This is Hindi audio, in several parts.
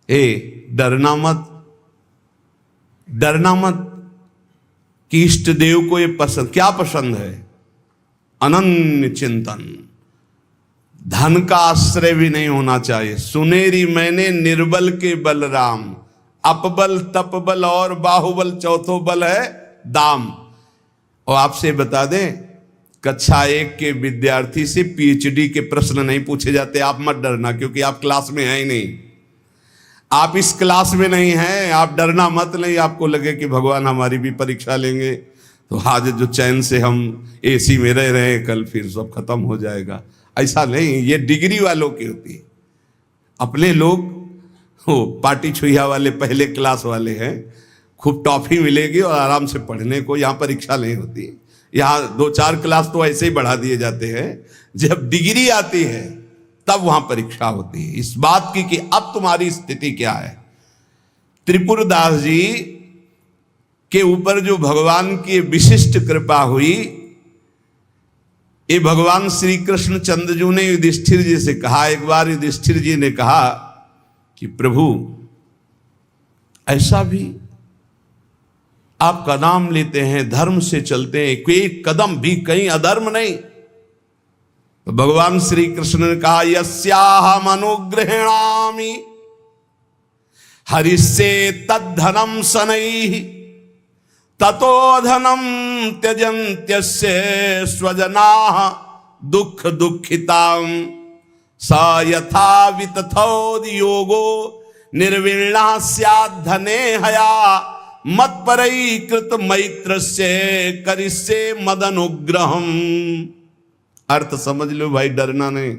डरना मत, डरना मत कि इष्ट देव को ये पसंद, क्या पसंद है? अनन्य चिंतन। धन का आश्रय भी नहीं होना चाहिए। सुनेरी मैंने निर्बल के बलराम, अपबल तपबल और बाहुबल, चौथो बल है दाम। और आपसे बता दें, कक्षा 1 के विद्यार्थी से PhD के प्रश्न नहीं पूछे जाते। आप मत डरना, क्योंकि आप क्लास में हैं ही नहीं, आप इस क्लास में नहीं हैं। आप डरना मत। नहीं आपको लगे कि भगवान हमारी भी परीक्षा लेंगे तो आज जो चैन से हम AC में रह रहे हैं, कल फिर सब खत्म हो जाएगा, ऐसा नहीं। ये डिग्री वालों की होती है। अपने लोग वो पार्टी छुइया वाले पहले क्लास वाले हैं, खूब टॉफी मिलेगी और आराम से पढ़ने को। यहाँ परीक्षा नहीं होती। यहाँ 2-4 क्लास तो ऐसे ही बढ़ा दिए जाते हैं। जब डिग्री आती है तब वहां परीक्षा होती है इस बात की कि अब तुम्हारी स्थिति क्या है। त्रिपुरदास जी के ऊपर जो भगवान की विशिष्ट कृपा हुई, ये भगवान श्री कृष्ण चंद्रजू ने युधिष्ठिर जी से कहा। एक बार युधिष्ठिर जी ने कहा कि प्रभु, ऐसा भी आपका नाम लेते हैं, धर्म से चलते हैं, कोई कदम भी कहीं अधर्म नहीं। तो भगवान श्री कृष्ण ने कहा, यस्याहम अनुग्रहेणामि हरिष्ये तद्धनम शनैः ततो धनम त्यजन्त्यस्य स्वजनाः दुख दुःखितां स यथा वितथोद्योगो निर्विण्णः स्यात् धने हया मत्परैकृत मैत्रस्य करिष्ये मदनुग्रहम्। अर्थ समझ लो भाई, डरना नहीं,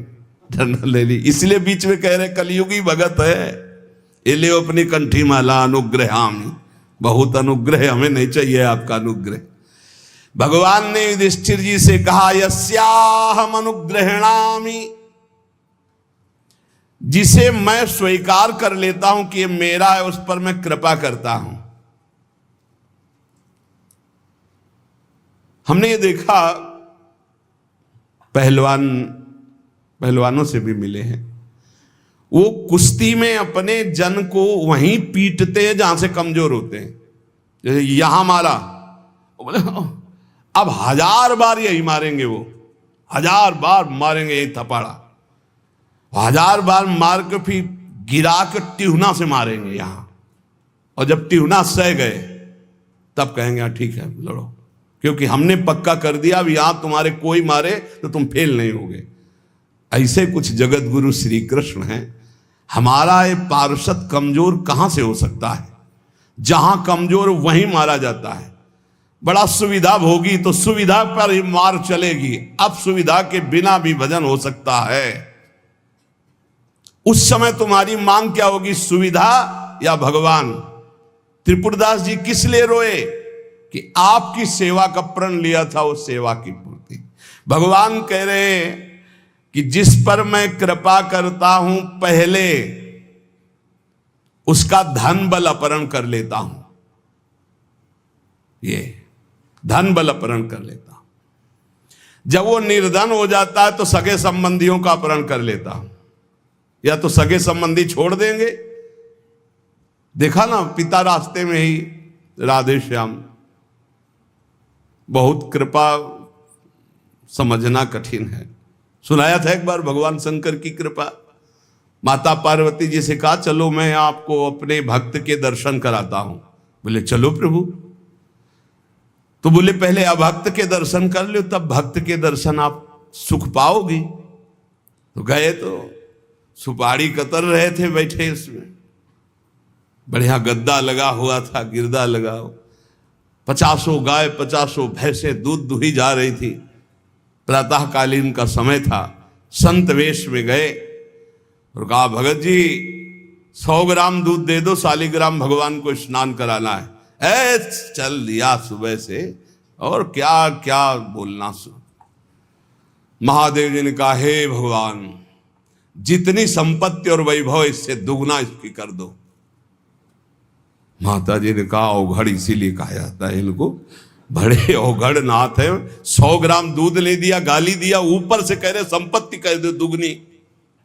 डरना ले ली। इसलिए बीच में कह रहे कलयुगी भगत है, ये ले अपनी कंठी माला अनुग्रहामि। बहुत अनुग्रह, हमें नहीं चाहिए आपका अनुग्रह। भगवान ने युधिष्ठिर जी से कहा, यस्याहम अनुग्रहेणामि, जिसे मैं स्वीकार कर लेता हूं कि ये मेरा है, उस पर मैं कृपा करता हूं। हमने ये देखा, पहलवानों से भी मिले हैं, वो कुश्ती में अपने जन को वहीं पीटते हैं जहां से कमजोर होते हैं। जैसे यहां मारा, बोले अब 1000 बार यही मारेंगे, वो 1000 बार मारेंगे यही थपाड़ा, 1000 बार मार के फिर गिरा के टिहुना से मारेंगे यहां। और जब टिहुना सह गए तब कहेंगे ठीक है लड़ो, क्योंकि हमने पक्का कर दिया अब यहां तुम्हारे कोई मारे तो तुम फेल नहीं होगे। ऐसे कुछ जगत गुरु श्री कृष्ण हैं। हमारा ये पार्षद कमजोर कहां से हो सकता है? जहां कमजोर वहीं मारा जाता है। बड़ा सुविधा भोगी तो सुविधा पर ही मार चलेगी, अब सुविधा के बिना भी भजन हो सकता है। उस समय तुम्हारी मांग क्या होगी, सुविधा या भगवान? त्रिपुरदास जी किस लिए रोए कि आपकी सेवा का प्रण लिया था, वो सेवा की पूर्ति। भगवान कह रहे हैं कि जिस पर मैं कृपा करता हूं पहले उसका धन बल अपहरण कर लेता हूं। ये धन बल अपहरण कर लेता हूं। जब वो निर्धन हो जाता है तो सगे संबंधियों का अपहरण कर लेता हूं, या तो सगे संबंधी छोड़ देंगे। देखा ना, पिता रास्ते में ही राधे श्याम। बहुत कृपा समझना कठिन है। सुनाया था एक बार भगवान शंकर की कृपा। माता पार्वती जी से कहा चलो मैं आपको अपने भक्त के दर्शन कराता हूं। बोले चलो प्रभु। तो बोले पहले अभक्त के दर्शन कर लो, तब भक्त के दर्शन आप सुख पाओगी। तो गए तो सुपारी कतर रहे थे बैठे, इसमें बढ़िया गद्दा लगा हुआ था, गिरदा लगा, 50 गाय 50 भैंसे दूध दुही जा रही थी। प्रातःकालीन का समय था। संत वेश में गए और कहा भगत जी 100 ग्राम दूध दे दो, शालिग्राम भगवान को स्नान कराना है। चल दिया सुबह से, और क्या क्या बोलना। महादेव जी ने कहा हे भगवान, जितनी संपत्ति और वैभव इससे दुगना इसकी कर दो। माता जी ने कहा अवघड़ इसीलिए कहा जाता है इनको, बड़े अवघड़ नाथ है। 100 ग्राम दूध ले दिया, गाली दिया, ऊपर से कह रहे संपत्ति कह दो दुगनी।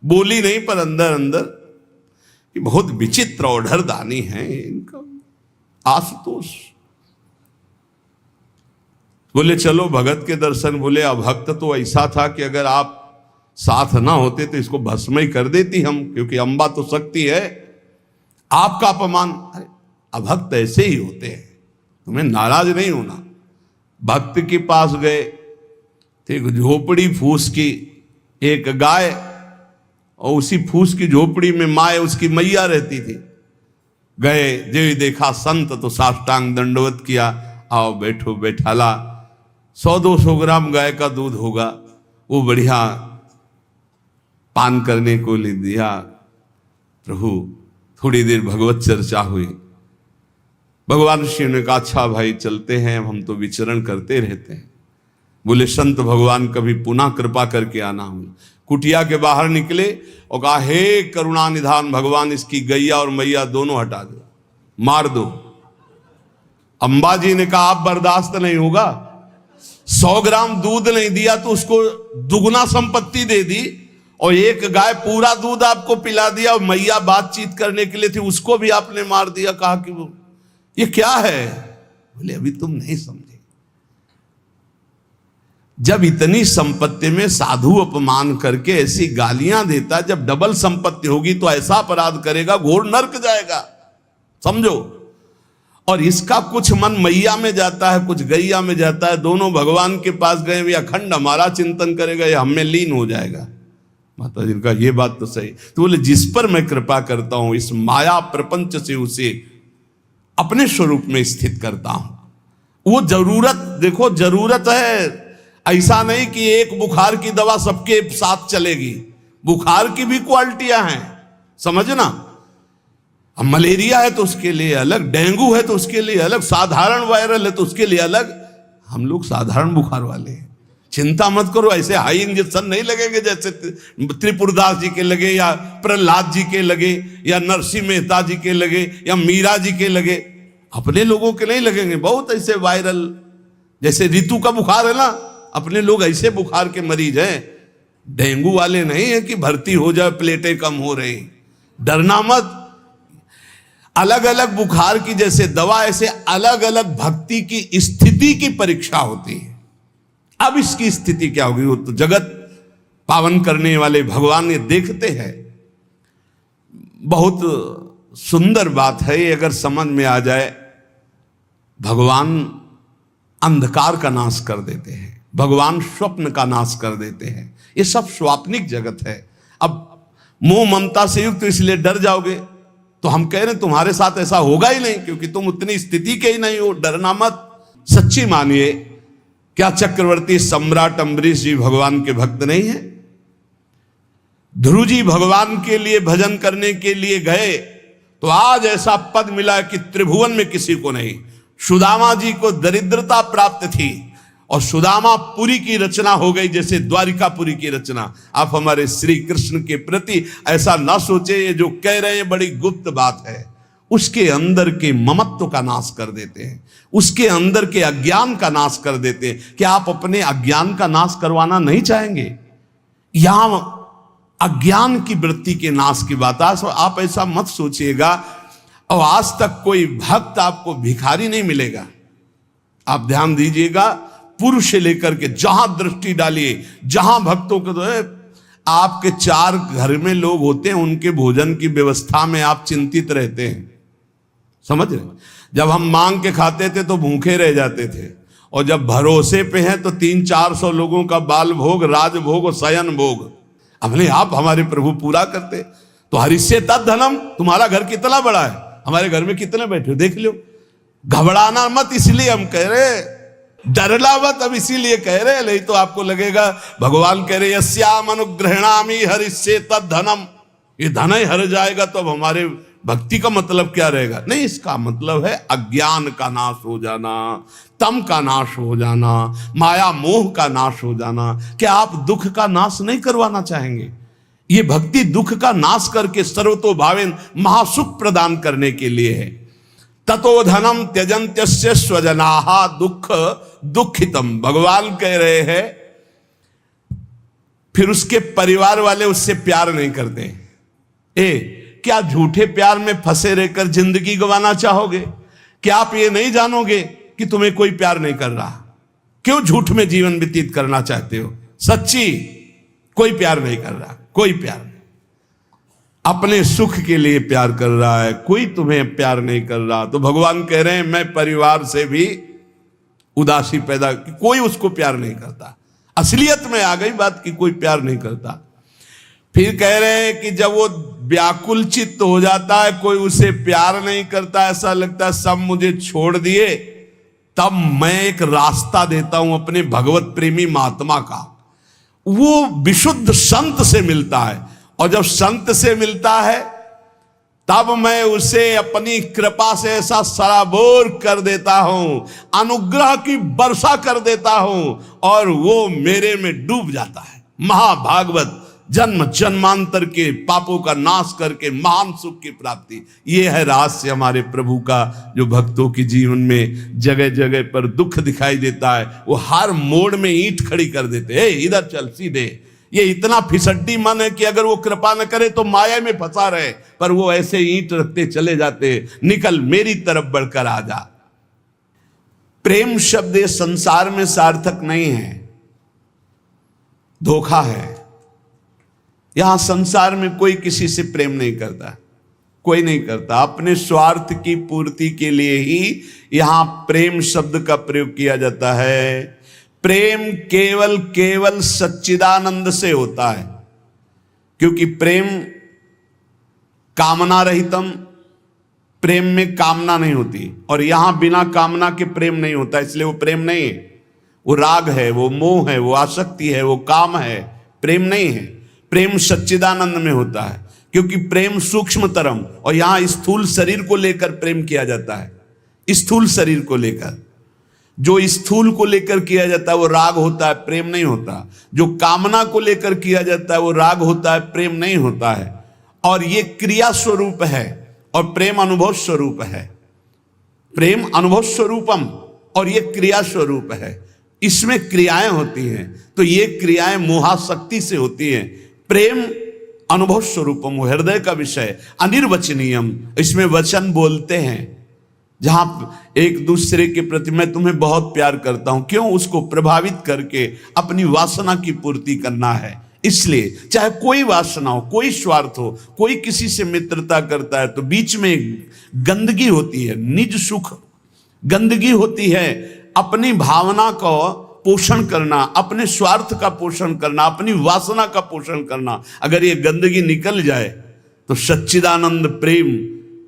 बोली नहीं पर अंदर अंदर कि बहुत विचित्र और दानी है इनका आशुतोष। बोले चलो भगत के दर्शन। बोले अभक्त तो ऐसा था कि अगर आप साथ ना होते तो इसको भस्म ही कर देती हम, क्योंकि अंबा तो शक्ति है, आपका अपमान। अरे अभक्त ऐसे ही होते हैं, तुम्हें नाराज नहीं होना। भक्त के पास गए, एक झोपड़ी फूस की, एक गाय, और उसी फूस की झोपड़ी में माए उसकी मैया रहती थी। गए, जो देखा संत तो साष्टांग दंडवत किया, आओ बैठो बैठाला, 100-200 ग्राम गाय का दूध होगा, वो बढ़िया पान करने को ले दिया। प्रभु थोड़ी देर भगवत चर्चा हुई। भगवान शिव ने कहा अच्छा भाई चलते हैं, हम तो विचरण करते रहते हैं। बोले संत भगवान कभी पुनः कृपा करके आना। कुटिया के बाहर निकले और कहा हे करुणा निधान भगवान, इसकी गैया और मैया दोनों हटा दो, मार दो। अंबा जी ने कहा आप बर्दाश्त नहीं होगा, 100 ग्राम दूध नहीं दिया तो उसको दुगना संपत्ति दे दी, और एक गाय पूरा दूध आपको पिला दिया, और मैया बातचीत करने के लिए थी उसको भी आपने मार दिया। कहा कि वो ये क्या है? बोले अभी तुम नहीं समझे। जब इतनी संपत्ति में साधु अपमान करके ऐसी गालियां देता, जब डबल संपत्ति होगी तो ऐसा अपराध करेगा, घोर नरक जाएगा, समझो। और इसका कुछ मन मैया में जाता है, कुछ गैया में जाता है। दोनों भगवान के पास गए, वे अखंड हमारा चिंतन करेगा, ये हमें लीन हो जाएगा। माता जी का ये बात तो सही। तो बोले जिस पर मैं कृपा करता हूं, इस माया प्रपंच से उसे अपने स्वरूप में स्थित करता हूं। वो जरूरत, देखो जरूरत है, ऐसा नहीं कि एक बुखार की दवा सबके साथ चलेगी। बुखार की भी क्वालिटियां हैं, समझना। अब मलेरिया है तो उसके लिए अलग, डेंगू है तो उसके लिए अलग, साधारण वायरल है तो उसके लिए अलग। हम लोग साधारण बुखार वाले हैं, चिंता मत करो। ऐसे हाई इंजेक्शन नहीं लगेंगे जैसे त्रिपुरदास जी के लगे, या प्रहलाद जी के लगे, या नरसिंह मेहता जी के लगे, या मीरा जी के लगे। अपने लोगों के नहीं लगेंगे। बहुत ऐसे वायरल, जैसे ऋतु का बुखार है ना, अपने लोग ऐसे बुखार के मरीज हैं। डेंगू वाले नहीं है कि भर्ती हो जाए, प्लेटें कम हो रही। डरना मत। अलग अलग बुखार की जैसे दवा, ऐसे अलग अलग भक्ति की स्थिति की परीक्षा होती है। अब इसकी स्थिति क्या होगी, वो तो जगत पावन करने वाले भगवान ये देखते हैं। बहुत सुंदर बात है ये, अगर समझ में आ जाए। भगवान अंधकार का नाश कर देते हैं, भगवान स्वप्न का नाश कर देते हैं। ये सब स्वाप्निक जगत है। अब मोह ममता से युक्त, इसलिए डर जाओगे। तो हम कह रहे हैं तुम्हारे साथ ऐसा होगा ही नहीं, क्योंकि तुम उतनी स्थिति के ही नहीं हो। डरना मत, सच्ची मानिए। क्या चक्रवर्ती सम्राट अम्बरीश जी भगवान के भक्त नहीं है? ध्रुव जी भगवान के लिए भजन करने के लिए गए तो आज ऐसा पद मिला कि त्रिभुवन में किसी को नहीं। सुदामा जी को दरिद्रता प्राप्त थी, और सुदामापुरी की रचना हो गई जैसे द्वारिकापुरी की रचना। आप हमारे श्री कृष्ण के प्रति ऐसा ना सोचे, ये जो कह रहे हैं बड़ी गुप्त बात है। उसके अंदर के ममत्व का नाश कर देते हैं, उसके अंदर के अज्ञान का नाश कर देते हैं। क्या आप अपने अज्ञान का नाश करवाना नहीं चाहेंगे? यहां अज्ञान की वृत्ति के नाश की बात। आप ऐसा मत सोचिएगा। और आज तक कोई भक्त आपको भिखारी नहीं मिलेगा। आप ध्यान दीजिएगा, पुरुष से लेकर के जहां दृष्टि डालिए, जहां भक्तों को तो आपके 4 घर में लोग होते हैं, उनके भोजन की व्यवस्था में आप चिंतित रहते हैं, समझ रहे? जब हम मांग के खाते थे तो भूखे रह जाते थे, और जब भरोसे पे हैं तो 300-400 लोगों का बाल भोग, राज भोग और शयन भोग अपने आप हमारे प्रभु पूरा करते। तो हरिष्ये तद धनम, तुम्हारा घर कितना बड़ा है, हमारे घर में कितने बैठे हो देख लो। घबराना मत, इसलिए हम कह रहे, डरला मत। अब इसीलिए कह रहे, नहीं तो आपको लगेगा भगवान कह रहे यस्याम अनुग्रहणामि हरिष्ये तद धनम, ये धन ही हर जाएगा तो अब हमारे भक्ति का मतलब क्या रहेगा? नहीं, इसका मतलब है अज्ञान का नाश हो जाना, तम का नाश हो जाना, माया मोह का नाश हो जाना। क्या आप दुख का नाश नहीं करवाना चाहेंगे? ये भक्ति दुख का नाश करके सर्वतो भावेन महासुख प्रदान करने के लिए है। ततो धनम त्यजन्त्यस्य स्वजनाहा दुख दुखितम, भगवान कह रहे हैं। फिर उसके परिवार वाले उससे प्यार नहीं करते। क्या झूठे प्यार में फंसे रहकर जिंदगी गंवाना चाहोगे? क्या आप ये नहीं जानोगे कि तुम्हें कोई प्यार नहीं कर रहा? क्यों झूठ में जीवन व्यतीत करना चाहते हो? सच्ची कोई प्यार नहीं कर रहा, कोई प्यार नहीं। अपने सुख के लिए प्यार कर रहा है, कोई तुम्हें प्यार नहीं कर रहा। तो भगवान कह रहे हैं मैं परिवार से भी उदासी पैदा, कोई उसको प्यार नहीं करता। असलियत में आ गई बात कि कोई प्यार नहीं करता। फिर कह रहे हैं कि जब वो व्याकुल चित्त हो जाता है, कोई उसे प्यार नहीं करता, ऐसा लगता है सब मुझे छोड़ दिए, तब मैं एक रास्ता देता हूं अपने भगवत प्रेमी महात्मा का। वो विशुद्ध संत से मिलता है, और जब संत से मिलता है तब मैं उसे अपनी कृपा से ऐसा सराबोर कर देता हूं, अनुग्रह की वर्षा कर देता हूं, और वो मेरे में डूब जाता है। महाभागवत जन्म जन्मांतर के पापों का नाश करके महान सुख की प्राप्ति, ये है रहस्य हमारे प्रभु का, जो भक्तों के जीवन में जगह जगह पर दुख दिखाई देता है। वो हर मोड़ में ईंट खड़ी कर देते हैं, इधर चल सीधे। ये इतना फिसड्डी मन है कि अगर वो कृपा न करे तो माया में फंसा रहे, पर वो ऐसे ईंट रखते चले जाते, निकल मेरी तरफ बढ़कर आ जा। प्रेम शब्द ये संसार में सार्थक नहीं है, धोखा है। यहां संसार में कोई किसी से प्रेम नहीं करता, कोई नहीं करता। अपने स्वार्थ की पूर्ति के लिए ही यहां प्रेम शब्द का प्रयोग किया जाता है। प्रेम केवल सच्चिदानंद से होता है, क्योंकि प्रेम कामना रहितम, प्रेम में कामना नहीं होती, और यहां बिना कामना के प्रेम नहीं होता, इसलिए वो प्रेम नहीं है। वो राग है, वो मोह है, वो आसक्ति है, वो काम है, प्रेम नहीं है। प्रेम सच्चिदानंद में होता है, क्योंकि प्रेम सूक्ष्मतरम, और यहां स्थूल शरीर को लेकर प्रेम किया जाता है। स्थूल शरीर को लेकर, जो स्थूल को लेकर किया जाता है वो राग होता है, प्रेम नहीं होता। जो कामना को लेकर किया जाता है वो राग होता है, प्रेम नहीं होता है। और ये क्रिया स्वरूप है, और प्रेम अनुभव स्वरूप है। प्रेम अनुभव स्वरूपम, और ये क्रिया स्वरूप है। इसमें क्रियाएं होती हैं, तो ये क्रियाएं मोहाशक्ति से होती हैं। प्रेम अनुभव स्वरूपम, हृदय का विषय, अनिर्वचनीयम, इसमें वचन बोलते हैं। जहां एक दूसरे के प्रति मैं तुम्हें बहुत प्यार करता हूं, क्यों? उसको प्रभावित करके अपनी वासना की पूर्ति करना है। इसलिए चाहे कोई वासना हो, कोई स्वार्थ हो, कोई किसी से मित्रता करता है तो बीच में गंदगी होती है, निज सुख गंदगी होती है। अपनी भावना को पोषण करना, अपने स्वार्थ का पोषण करना, अपनी वासना का पोषण करना, अगर ये गंदगी निकल जाए तो सच्चिदानंद प्रेम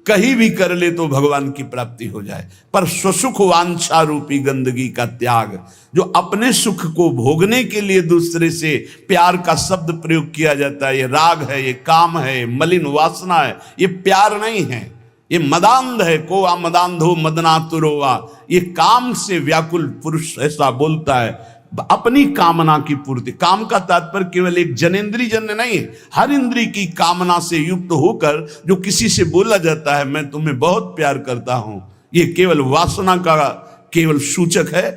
कहीं भी कर ले तो भगवान की प्राप्ति हो जाए। पर स्वसुख वांछा रूपी गंदगी का त्याग, जो अपने सुख को भोगने के लिए दूसरे से प्यार का शब्द प्रयोग किया जाता है, ये राग है, ये काम है, ये मलिन वासना है, ये प्यार नहीं है, ये मदांध है। को आ मदांधो मदनातुरोवा, ये काम से व्याकुल पुरुष ऐसा बोलता है। अपनी कामना की पूर्ति, काम का तात्पर्य केवल एक जनेंद्री जन्य नहीं है, हर इंद्री की कामना से युक्त होकर जो किसी से बोला जाता है मैं तुम्हें बहुत प्यार करता हूं, ये केवल वासना का केवल सूचक है।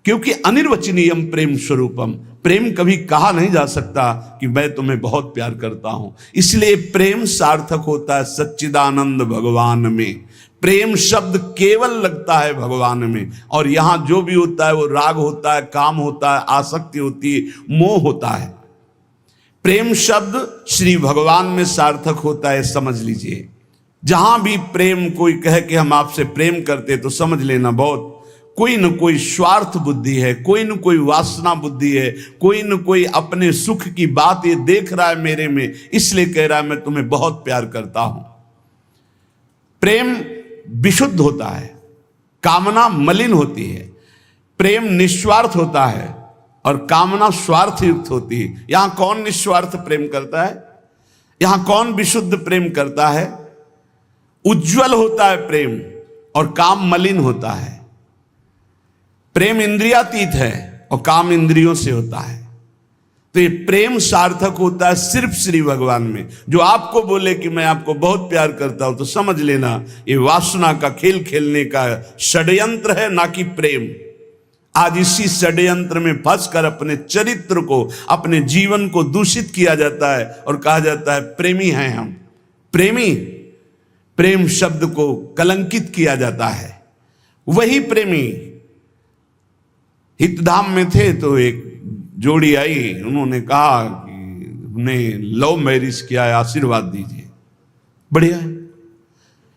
क्योंकि अनिर्वचनीयम प्रेम स्वरूपम, प्रेम कभी कहा नहीं जा सकता कि मैं तुम्हें बहुत प्यार करता हूं। इसलिए प्रेम सार्थक होता है सच्चिदानंद भगवान में। प्रेम शब्द केवल लगता है भगवान में, और यहां जो भी होता है वो राग होता है, काम होता है, आसक्ति होती है, मोह होता है। प्रेम शब्द श्री भगवान में सार्थक होता है, समझ लीजिए। जहां भी प्रेम कोई कहे कि हम आपसे प्रेम करते, तो समझ लेना बहुत कोई न कोई स्वार्थ बुद्धि है, कोई न कोई वासना बुद्धि है, कोई न कोई अपने सुख की बात ये देख रहा है मेरे में, इसलिए कह रहा है मैं तुम्हें बहुत प्यार करता हूं। प्रेम विशुद्ध होता है, कामना मलिन होती है। प्रेम निस्वार्थ होता है और कामना स्वार्थ युक्त होती है। यहां कौन निस्वार्थ प्रेम करता है? यहां कौन विशुद्ध प्रेम करता है? उज्जवल होता है प्रेम, और काम मलिन होता है। प्रेम इंद्रियातीत है और काम इंद्रियों से होता है। तो ये प्रेम सार्थक होता है सिर्फ श्री भगवान में। जो आपको बोले कि मैं आपको बहुत प्यार करता हूं, तो समझ लेना ये वासना का खेल खेलने का षड्यंत्र है, ना कि प्रेम। आज इसी षड्यंत्र में फंसकर अपने चरित्र को, अपने जीवन को दूषित किया जाता है और कहा जाता है प्रेमी हैं हम। प्रेमी, प्रेम शब्द को कलंकित किया जाता है। वही प्रेमी हितधाम में थे तो एक जोड़ी आई, उन्होंने कहा कि उन्हें लव मैरिज किया है, आशीर्वाद दीजिए। बढ़िया है।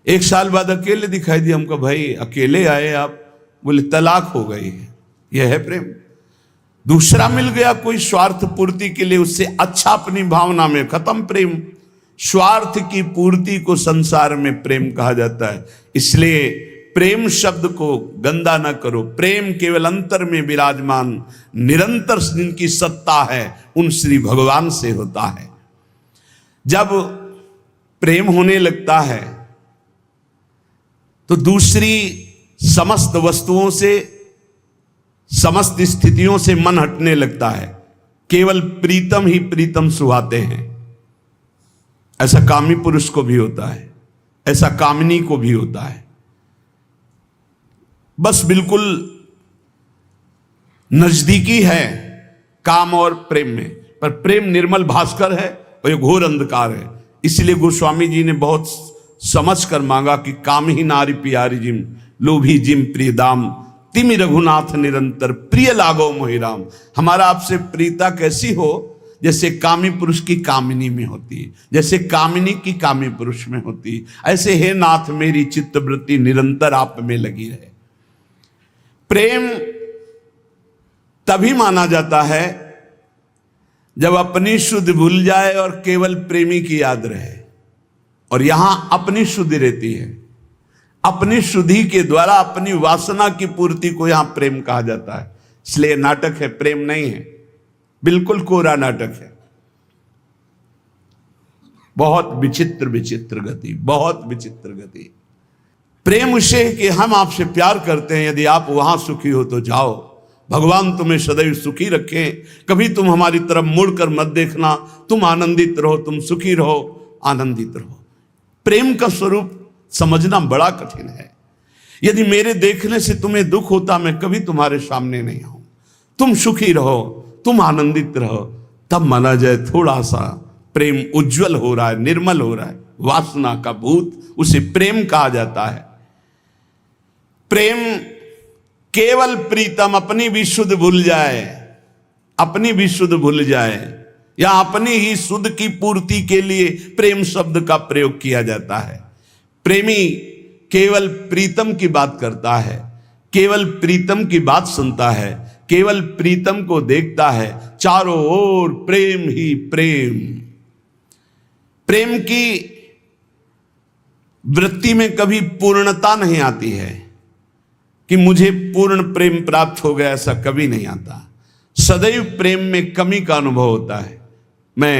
एक साल बाद अकेले दिखाई दिया हमको, भाई अकेले आए आप? बोले तलाक हो गई है। यह है प्रेम। दूसरा मिल गया कोई स्वार्थ पूर्ति के लिए, उससे अच्छा अपनी भावना में, खत्म प्रेम। स्वार्थ की पूर्ति को संसार में प्रेम कहा जाता है। इसलिए प्रेम शब्द को गंदा न करो। प्रेम केवल अंतर में विराजमान निरंतर जिनकी सत्ता है उन श्री भगवान से होता है। जब प्रेम होने लगता है तो दूसरी समस्त वस्तुओं से, समस्त स्थितियों से मन हटने लगता है। केवल प्रीतम ही प्रीतम सुहाते हैं। ऐसा कामी पुरुष को भी होता है, ऐसा कामिनी को भी होता है। बस बिल्कुल नजदीकी है काम और प्रेम में, पर प्रेम निर्मल भास्कर है और ये घोर अंधकार है। इसलिए गोस्वामी जी ने बहुत समझ कर मांगा कि काम ही नारी प्यारी जिम, लोभी जिम प्रिय दाम, तिमि रघुनाथ निरंतर प्रिय लागो मोहिराम। हमारा आपसे प्रीता कैसी हो? जैसे कामी पुरुष की कामिनी में होती है, जैसे कामिनी की कामी पुरुष में होती है, ऐसे हे नाथ मेरी चित्तवृत्ति निरंतर आप में लगी रहे। प्रेम तभी माना जाता है जब अपनी शुद्ध भूल जाए और केवल प्रेमी की याद रहे। और यहां अपनी शुद्धि रहती है। अपनी शुद्धि के द्वारा अपनी वासना की पूर्ति को यहां प्रेम कहा जाता है। इसलिए नाटक है, प्रेम नहीं है। बिल्कुल कोरा नाटक है। बहुत विचित्र विचित्र गति, बहुत विचित्र गति। प्रेम उसे कि हम आपसे प्यार करते हैं, यदि आप वहां सुखी हो तो जाओ, भगवान तुम्हें सदैव सुखी रखें, कभी तुम हमारी तरफ मुड़कर मत देखना, तुम आनंदित रहो, तुम सुखी रहो, आनंदित रहो। प्रेम का स्वरूप समझना बड़ा कठिन है। यदि मेरे देखने से तुम्हें दुख होता, मैं कभी तुम्हारे सामने नहीं आऊं। तुम सुखी रहो, तुम आनंदित रहो, तब माना जाए थोड़ा सा प्रेम उज्जवल हो रहा है, निर्मल हो रहा है। वासना का भूत, उसे प्रेम कहा जाता है। प्रेम केवल प्रीतम, अपनी भी शुद्ध भूल जाए, अपनी भी शुद्ध भूल जाए, या अपनी ही शुद्ध की पूर्ति के लिए प्रेम शब्द का प्रयोग किया जाता है। प्रेमी केवल प्रीतम की बात करता है, केवल प्रीतम की बात सुनता है, केवल प्रीतम को देखता है। चारों ओर प्रेम ही प्रेम। प्रेम की वृत्ति में कभी पूर्णता नहीं आती है कि मुझे पूर्ण प्रेम प्राप्त हो गया, ऐसा कभी नहीं आता। सदैव प्रेम में कमी का अनुभव होता है। मैं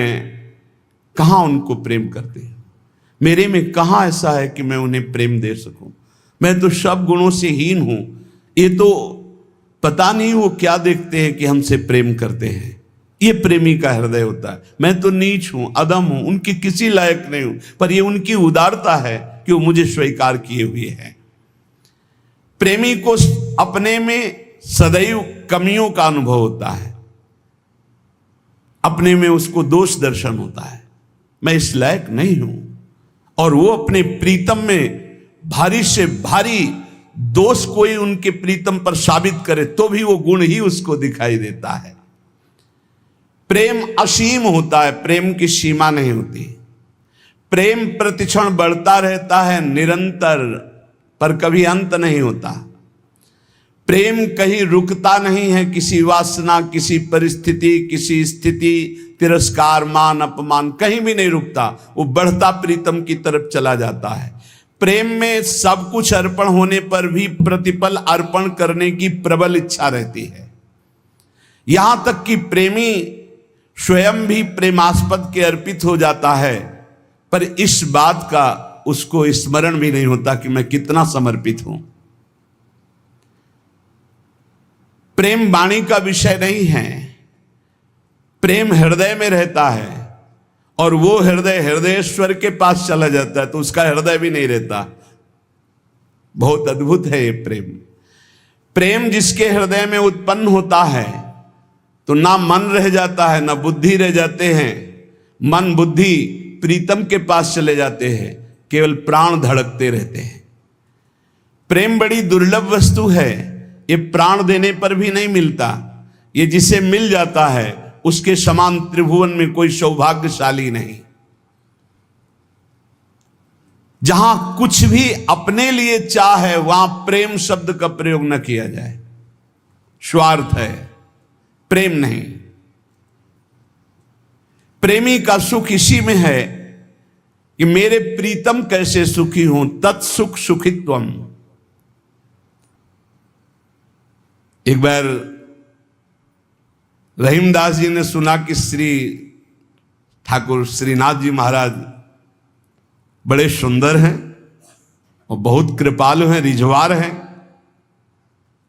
कहां उनको प्रेम करती हूं, मेरे में कहां ऐसा है कि मैं उन्हें प्रेम दे सकूं। मैं तो सब गुणों से हीन हूं। ये तो पता नहीं वो क्या देखते हैं कि हमसे प्रेम करते हैं। ये प्रेमी का हृदय होता है। मैं तो नीच हूं, अदम हूं, उनकी किसी लायक नहीं हूं, पर ये उनकी उदारता है कि वो मुझे स्वीकार किए हुए हैं। प्रेमी को अपने में सदैव कमियों का अनुभव होता है, अपने में उसको दोष दर्शन होता है, मैं इस लायक नहीं हूं। और वो अपने प्रीतम में भारी से भारी दोष कोई उनके प्रीतम पर साबित करे तो भी वो गुण ही उसको दिखाई देता है। प्रेम असीम होता है, प्रेम की सीमा नहीं होती। प्रेम प्रतिक्षण बढ़ता रहता है निरंतर, पर कभी अंत नहीं होता। प्रेम कहीं रुकता नहीं है, किसी वासना, किसी परिस्थिति, किसी स्थिति, तिरस्कार, मान, अपमान, कहीं भी नहीं रुकता। वो बढ़ता प्रीतम की तरफ चला जाता है। प्रेम में सब कुछ अर्पण होने पर भी प्रतिपल अर्पण करने की प्रबल इच्छा रहती है। यहां तक कि प्रेमी स्वयं भी प्रेमास्पद के अर्पित हो जाता है, पर इस बात का उसको स्मरण भी नहीं होता कि मैं कितना समर्पित हूं। प्रेम वाणी का विषय नहीं है, प्रेम हृदय में रहता है, और वो हृदय हृदयेश्वर के पास चला जाता है तो उसका हृदय भी नहीं रहता। बहुत अद्भुत है ये प्रेम। प्रेम जिसके हृदय में उत्पन्न होता है तो ना मन रह जाता है, ना बुद्धि रह जाते हैं। मन बुद्धि प्रीतम के पास चले जाते हैं, केवल प्राण धड़कते रहते हैं। प्रेम बड़ी दुर्लभ वस्तु है, ये प्राण देने पर भी नहीं मिलता। ये जिसे मिल जाता है उसके समान त्रिभुवन में कोई सौभाग्यशाली नहीं। जहां कुछ भी अपने लिए चाह है वहां प्रेम शब्द का प्रयोग न किया जाए। स्वार्थ है, प्रेम नहीं। प्रेमी का सुख इसी में है कि मेरे प्रीतम कैसे सुखी हों, तत्सुख सुखित्वम। एक बार रहीमदास जी ने सुना कि श्री ठाकुर श्रीनाथ जी महाराज बड़े सुंदर हैं और बहुत कृपालु हैं, रिझवार हैं।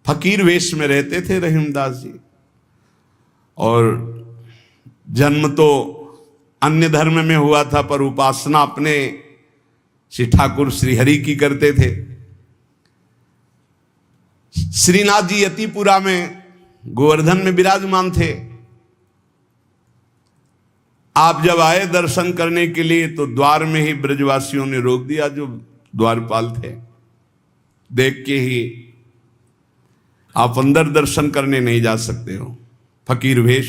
फकीर वेश में रहते थे रहीमदास जी, और जन्म तो अन्य धर्म में हुआ था पर उपासना अपने श्री ठाकुर श्री हरि की करते थे। श्रीनाथ जी यतिपुरा में गोवर्धन में विराजमान थे। आप जब आए दर्शन करने के लिए तो द्वार में ही ब्रजवासियों ने रोक दिया, जो द्वारपाल थे। देख के ही आप अंदर दर्शन करने नहीं जा सकते हो, फकीर वेश।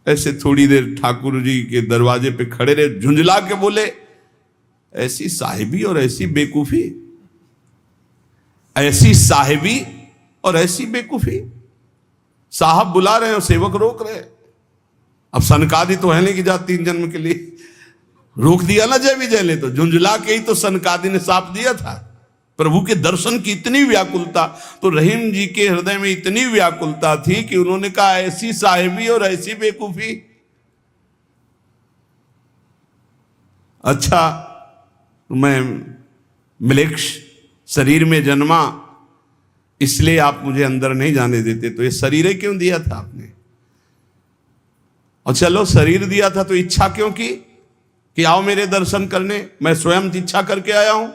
ऐसे थोड़ी देर ठाकुर जी के दरवाजे पे खड़े रहे, झुंझला के बोले, ऐसी साहिबी और ऐसी बेकूफी, ऐसी साहिबी और ऐसी बेकूफी। साहब बुला रहे हैं, सेवक रोक रहे। अब सनकादि तो है नहीं कि जा 3 जन्म के लिए रोक दिया ना जय विजय ले, तो झुंझला के ही तो सनकादि ने साफ दिया था। प्रभु के दर्शन की इतनी व्याकुलता, तो रहीम जी के हृदय में इतनी व्याकुलता थी कि उन्होंने कहा ऐसी साहिबी और ऐसी बेकूफी। अच्छा, मैं मिलेक्ष शरीर में जन्मा इसलिए आप मुझे अंदर नहीं जाने देते, तो ये शरीर क्यों दिया था आपने? और चलो शरीर दिया था तो इच्छा क्यों की कि आओ मेरे दर्शन करने? मैं स्वयं इच्छा करके आया हूं।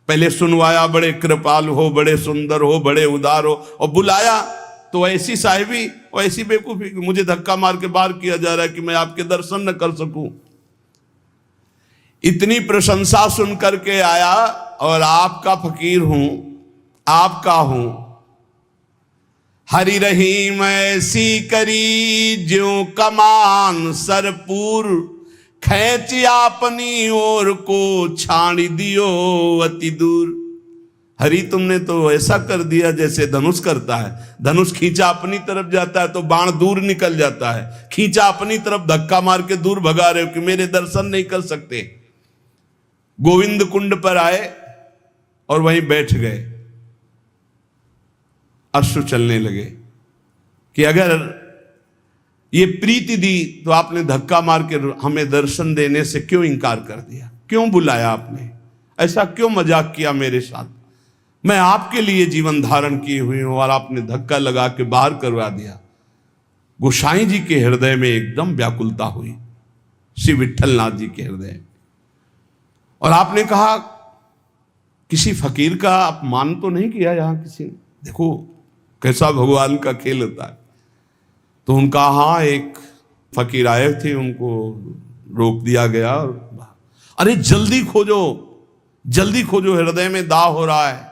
पहले सुनवाया, बड़े कृपाल हो, बड़े सुंदर हो, बड़े उदार हो, और बुलाया तो ऐसी साहिबी और ऐसी बेवकूफी, मुझे धक्का मार के बाहर किया जा रहा है कि मैं आपके दर्शन न कर सकूं। इतनी प्रशंसा सुन करके आया और आपका फकीर हूं, आपका हूं। हरि रहीम ऐसी करी ज्यों कमान सरपूर, खैच अपनी ओर को छाड़ी दियो अति दूर। हरि तुमने तो ऐसा कर दिया जैसे धनुष करता है। धनुष खींचा अपनी तरफ जाता है तो बाण दूर निकल जाता है, खींचा अपनी तरफ धक्का मार के दूर भगा रहे हो कि मेरे दर्शन नहीं कर सकते। गोविंद कुंड पर आए और वहीं बैठ गए, अश्रु चलने लगे कि अगर ये प्रीति दी तो आपने धक्का मार के हमें दर्शन देने से क्यों इंकार कर दिया? क्यों बुलाया आपने? ऐसा क्यों मजाक किया मेरे साथ? मैं आपके लिए जीवन धारण की हुई हूं और आपने धक्का लगा के बाहर करवा दिया। गोसाई जी के हृदय में एकदम व्याकुलता हुई, श्री विट्ठलनाथ जी के हृदय। और आपने कहा किसी फकीर का अपमान तो नहीं किया यहां किसी ने? देखो कैसा भगवान का खेल होता है। तो उनका हाँ, एक फकीर आए थे, उनको रोक दिया गया। अरे जल्दी खोजो, जल्दी खोजो, हृदय में दाह हो रहा है,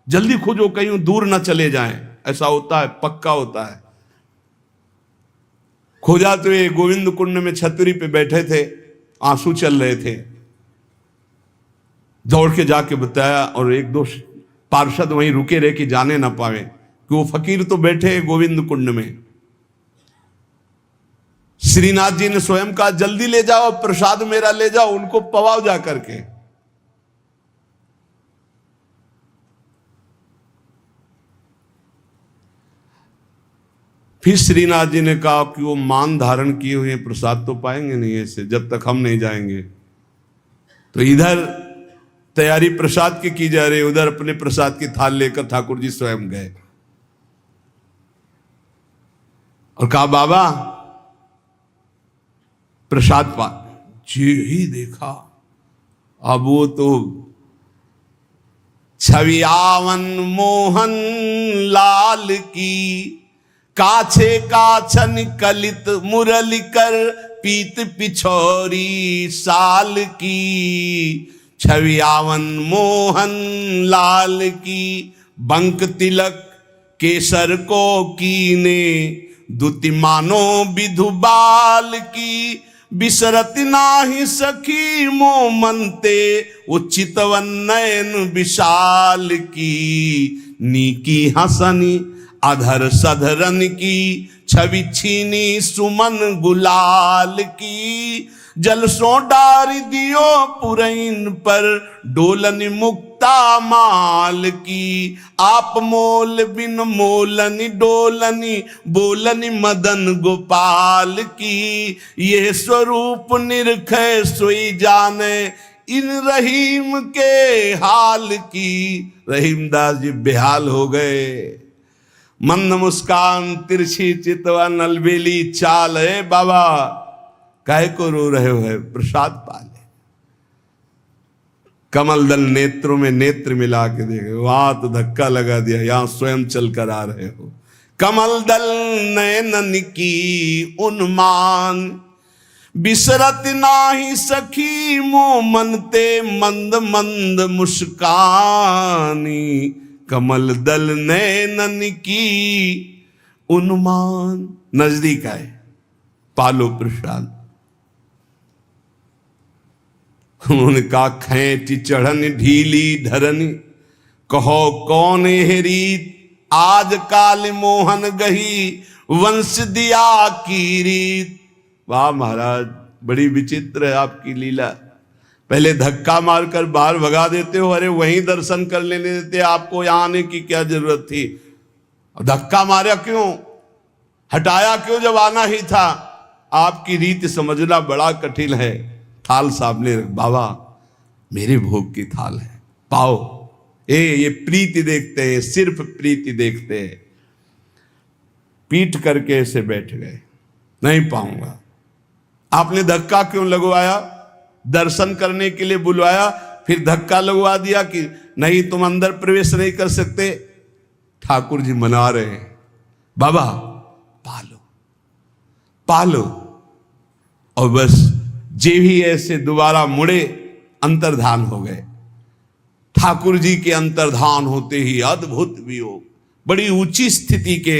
जल्दी खोजो, कहीं दूर ना चले जाएं। ऐसा होता है, पक्का होता है। खोजा तो ये गोविंद कुंड में छतरी पे बैठे थे, आंसू चल रहे थे। दौड़ के जाके बताया और 1-2 पार्षद वहीं रुके रहे कि जाने ना पावे कि वो फकीर तो बैठे हैं गोविंद कुंड में। श्रीनाथ जी ने स्वयं कहा जल्दी ले जाओ, प्रसाद मेरा ले जाओ, उनको पवाओ जा करके। फिर श्रीनाथ जी ने कहा कि वो मान धारण किए हुए प्रसाद तो पाएंगे नहीं ऐसे, जब तक हम नहीं जाएंगे। तो इधर तैयारी प्रसाद की जा रही, उधर अपने प्रसाद की थाल लेकर ठाकुर जी स्वयं गए और कहा बाबा प्रसाद पा। जी ही देखा, अब वो तो छवियावन मोहन लाल की काछे काछन कलित मुरली कर पीत पिछोरी साल की छवि आवन मोहन लाल की बंक तिलक केसर को कीने दुति मानो विधु बाल की बिसरत नाही सखी मोमनते उचितवन नयन विशाल की नीकी हसनी अधर सधरन की छवि छीनी सुमन गुलाल की जलसों डार दियो पुरैन पर डोलन मुक्ता माल की आप मोल बिन मोलनी डोलनी बोलनी मदन गोपाल की ये स्वरूप निरखै सोई जाने इन रहीम के हाल की। रहीमदास जी बेहाल हो गए। मंद मुस्कान तिरछी चितवा नलबेली चाल है बाबा काहे को रो रहे हो, है प्रसाद पाले। कमल दल नेत्रों में नेत्र मिला के देखे, वहां तो धक्का लगा दिया, यहां स्वयं चल कर आ रहे हो। कमल दल नयनन की उन्मान बिसरत नाही सखी मोमनते मंद मंद मुस्कानी कमल दल नैनन की उन्मान। नजदीक आए, पालो प्रसाद। उन्होंने कहा खैंच चढ़न ढीली धरनी कहो कौन है रीत आज काल मोहन गही वंश दिया की रीत। वाह महाराज बड़ी विचित्र है आपकी लीला। पहले धक्का मारकर बाहर भगा देते हो, अरे वहीं दर्शन कर लेने देते, आपको यहां आने की क्या जरूरत थी। धक्का मारा क्यों, हटाया क्यों जब आना ही था। आपकी रीति समझना बड़ा कठिन है। थाल सामने रख, बाबा मेरे भोग की थाल है, पाओ। ये प्रीति देखते हैं, सिर्फ प्रीति देखते हैं। पीट करके ऐसे बैठ गए, नहीं पाऊंगा। आपने धक्का क्यों लगवाया, दर्शन करने के लिए बुलवाया, फिर धक्का लगवा दिया कि नहीं तुम अंदर प्रवेश नहीं कर सकते। ठाकुर जी मना रहे हैं, बाबा पालो पालो। और बस जे भी ऐसे दोबारा मुड़े अंतर्धान हो गए। ठाकुर जी के अंतर्धान होते ही अद्भुत वियोग, बड़ी ऊंची स्थिति के